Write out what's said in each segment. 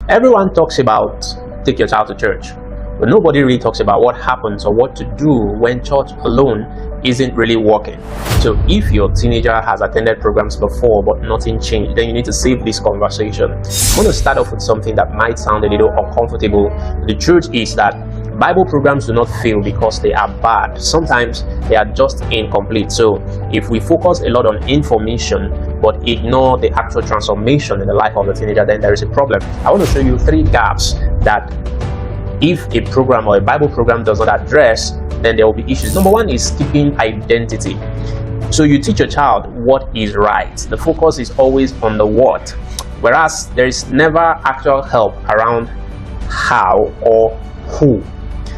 Everyone talks about take your child to church, but nobody really talks about what happens or what to do when church alone isn't really working. So if your teenager has attended programs before but nothing changed, then you need to save this conversation. I'm going to start off with something that might sound a little uncomfortable. The truth is that Bible programs do not fail because they are bad. Sometimes they are just incomplete. So if we focus a lot on information but ignore the actual transformation in the life of the teenager, then there is a problem. I want to show you 3 gaps that if a program or a Bible program does not address, then there will be issues. Number 1 is skipping identity. So you teach your child what is right. The focus is always on the what, whereas there is never actual help around how or who.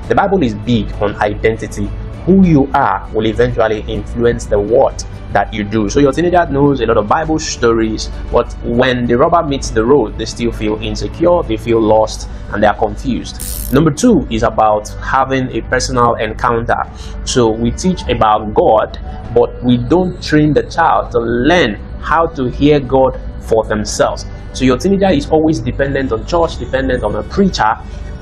The Bible is big on identity. Who you are will eventually influence the what that you do. So your teenager knows a lot of Bible stories, but when the rubber meets the road, they still feel insecure, they feel lost, and they are confused. Number 2 is about having a personal encounter. So we teach about God, but we don't train the child to learn how to hear God for themselves. So your teenager is always dependent on church, dependent on a preacher,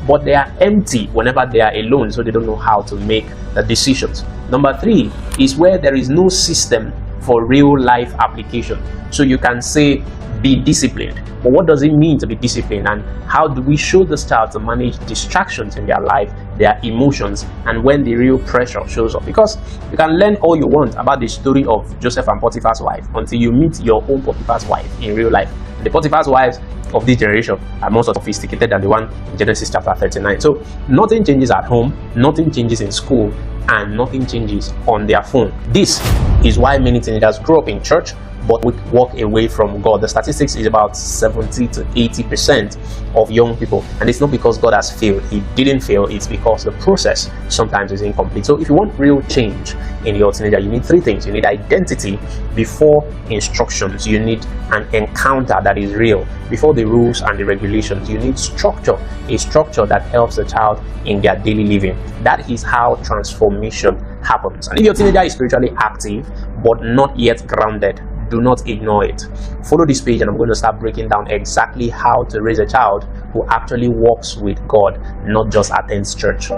but they are empty whenever they are alone, so they don't know how to make the decisions. Number 3 is where there is no system for real life application. So you can say be disciplined, but what does it mean to be disciplined, and how do we show this child to manage distractions in their life, their emotions, and when the real pressure shows up? Because you can learn all you want about the story of Joseph and Potiphar's wife until you meet your own Potiphar's wife in real life. The Potiphar's wives of this generation are more sophisticated than the one in Genesis chapter 39. So nothing changes at home, nothing changes in school, and nothing changes on their phone. This is why many teenagers grow up in church but we walk away from God. The statistics is about 70 to 80% of young people, and it's not because God has failed. He didn't fail. It's because the process sometimes is incomplete. So if you want real change in your teenager, you need 3 things. You need identity before instructions. You need an encounter that is real before the rules and the regulations. You need structure, a structure that helps the child in their daily living. That is how transformation happens. And if your teenager is spiritually active but not yet grounded, do not ignore it. Follow this page and I'm going to start breaking down exactly how to raise a child who actually walks with God, not just attends church.